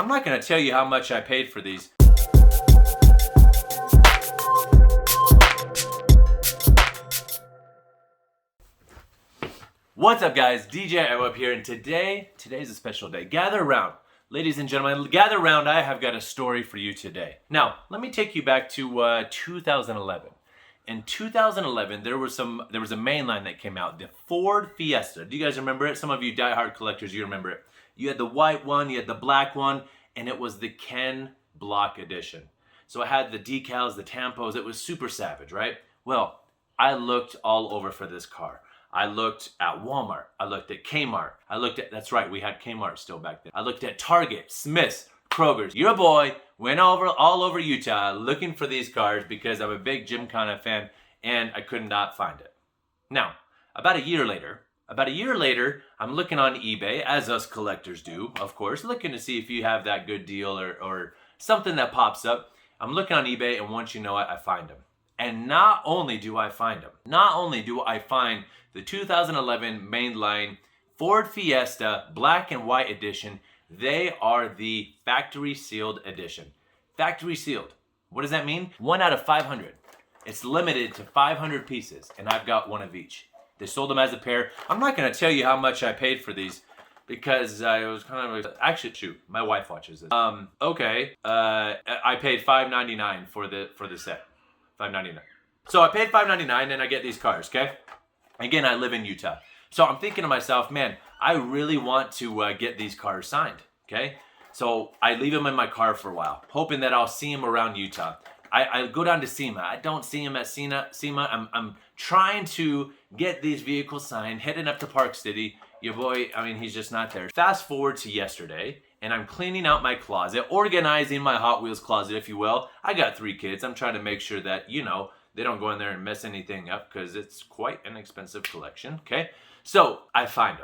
I'm not gonna tell you how much I paid for these. What's up guys, djiweb here, and today's a special day. Gather around. Ladies and gentlemen, gather around. I have got a story for you today. Now, let me take you back to 2011. In 2011, there was a mainline that came out, the Ford Fiesta. Do you guys remember it? Some of you diehard collectors, you remember it. You had the white one, you had the black one, and it was the Ken Block edition. So it had the decals, the tampos. It was super savage, right? Well, I looked all over for this car. I looked at Walmart. I looked at Kmart. That's right, we had Kmart still back then. I looked at Target, Smith's, Kroger's. Your boy went all over Utah looking for these cars because I'm a big gymkhana fan and I could not find it. Now, about a year later, I'm looking on eBay, as us collectors do, of course, looking to see if you have that good deal or something that pops up. I'm looking on eBay, and once you know it, I find them. And not only do I find the 2011 mainline Ford Fiesta Black and White Edition. They are the factory sealed edition. Factory sealed. What does that mean? 1 out of 500. It's limited to 500 pieces, and I've got one of each. They sold them as a pair. I'm not going to tell you how much I paid for these because it was kind of actually, shoot, my wife watches this. Okay. I paid $5.99 for the set. $5.99. So I paid $5.99 and I get these cars, okay? Again, I live in Utah. So I'm thinking to myself, man, I really want to get these cars signed, okay? So I leave them in my car for a while, hoping that I'll see them around Utah. I go down to SEMA. I don't see them at SEMA. I'm trying to get these vehicles signed, heading up to Park City. Your boy, he's just not there. Fast forward to yesterday, and I'm cleaning out my closet, organizing my Hot Wheels closet, if you will. I got 3 kids. I'm trying to make sure that, they don't go in there and mess anything up because it's quite an expensive collection, okay? So I find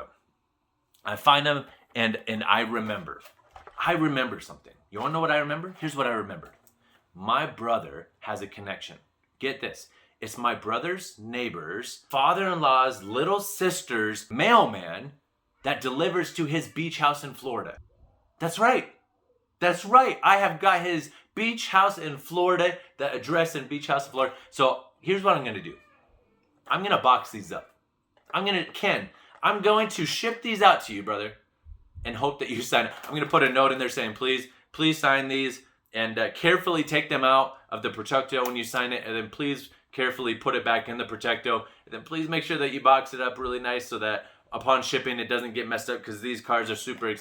them, and I remember. I remember something. You want to know what I remember? Here's what I remembered. My brother has a connection. Get this. It's my brother's neighbor's father-in-law's little sister's mailman that delivers to his beach house in Florida. That's right. That's right. I have got his beach house in Florida, the address in beach house in Florida. So here's what I'm going to do. I'm going to box these up. I'm going to ship these out to you, brother, and hope that you sign it. I'm going to put a note in there saying, please sign these and carefully take them out of the Protecto when you sign it, and then please carefully put it back in the Protecto, and then please make sure that you box it up really nice so that upon shipping it doesn't get messed up, because these cars are super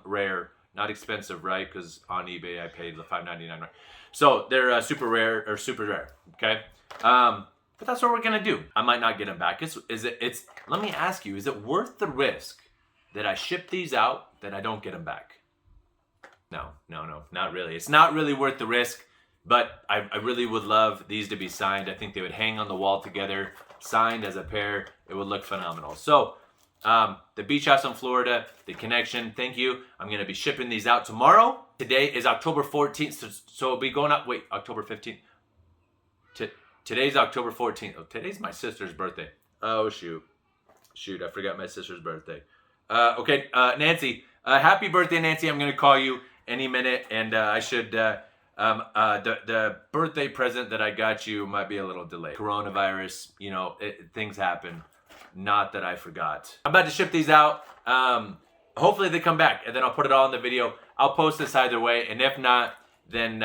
rare. Not expensive, right? Because on eBay I paid the $5.99, right? So they're super rare, okay? But that's what we're gonna do. I might not get them back. Let me ask you, is it worth the risk that I ship these out that I don't get them back? No, not really. It's not really worth the risk, but I really would love these to be signed. I think they would hang on the wall together, signed as a pair. It would look phenomenal. So, the beach house in Florida, the connection, thank you. I'm going to be shipping these out tomorrow. Today is October 14th, so it'll be going up, October 15th. Today's October 14th. Oh, today's my sister's birthday. Oh, shoot, I forgot my sister's birthday. Okay, Nancy, happy birthday, Nancy. I'm going to call you any minute, and I should, the birthday present that I got you might be a little delayed. Coronavirus, things happen. Not that I forgot. I'm about to ship these out. Hopefully they come back, and then I'll put it all in the video. I'll post this either way, and if not, then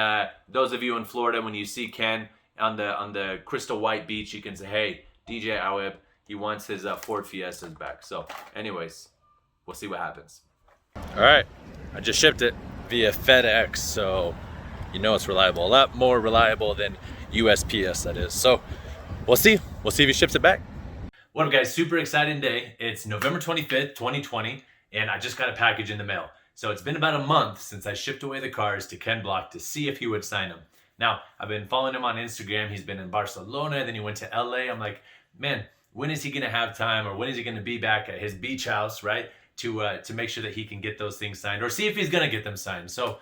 those of you in Florida, when you see Ken on the crystal white beach, you can say, hey, djiweb, he wants his Ford Fiestas back. So anyways, we'll see what happens. All right, I just shipped it via FedEx, so it's reliable. A lot more reliable than USPS, that is. So we'll see if he ships it back. What up, guys? Super exciting day. It's November 25th, 2020, and I just got a package in the mail. So it's been about a month since I shipped away the cars to Ken Block to see if he would sign them. Now, I've been following him on Instagram. He's been in Barcelona, then he went to LA. I'm like, man, when is he going to have time, or when is he going to be back at his beach house, right, to make sure that he can get those things signed, or see if he's going to get them signed. So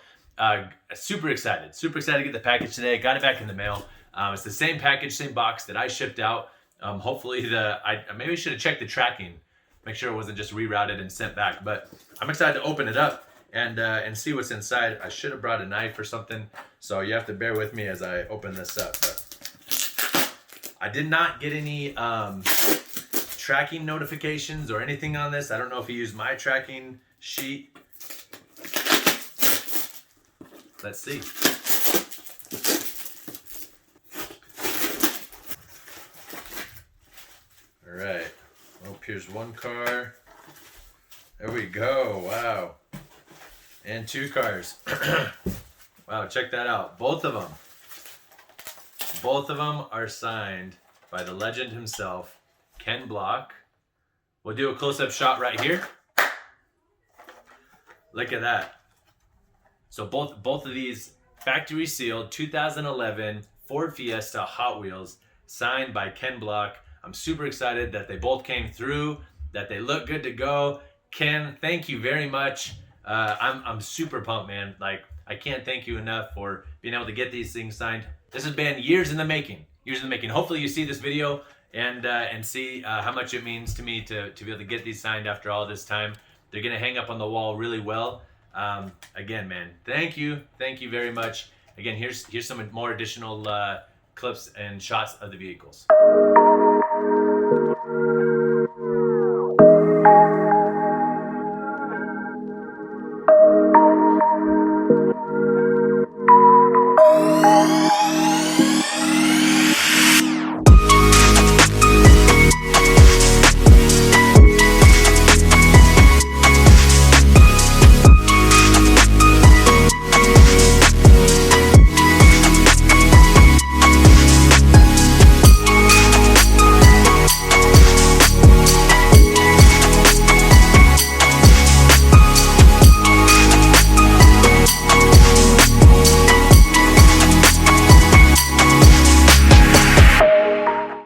super excited to get the package today. Got it back in the mail. It's the same package, same box that I shipped out. Hopefully I maybe should have checked the tracking, make sure it wasn't just rerouted and sent back, but I'm excited to open it up and see what's inside. I should have brought a knife or something, so you have to bear with me as I open this up. But I did not get any tracking notifications or anything on this. I don't know if he used my tracking sheet. Let's see. All right. Oh, here's one car. There we go. Wow. And 2 cars. Wow, check that out. Both of them are signed by the legend himself, Ken Block. We'll do a close-up shot right here. Look at that. So both of these factory sealed 2011 Ford Fiesta Hot Wheels, signed by Ken Block. I'm super excited that they both came through, that they look good to go. Ken, thank you very much. I'm super pumped, man. Like, I can't thank you enough for being able to get these things signed. This has been years in the making. Years in the making. Hopefully you see this video and see how much it means to me to be able to get these signed after all this time. They're gonna hang up on the wall really well. Again, man, thank you very much. Again, here's some more additional clips and shots of the vehicles.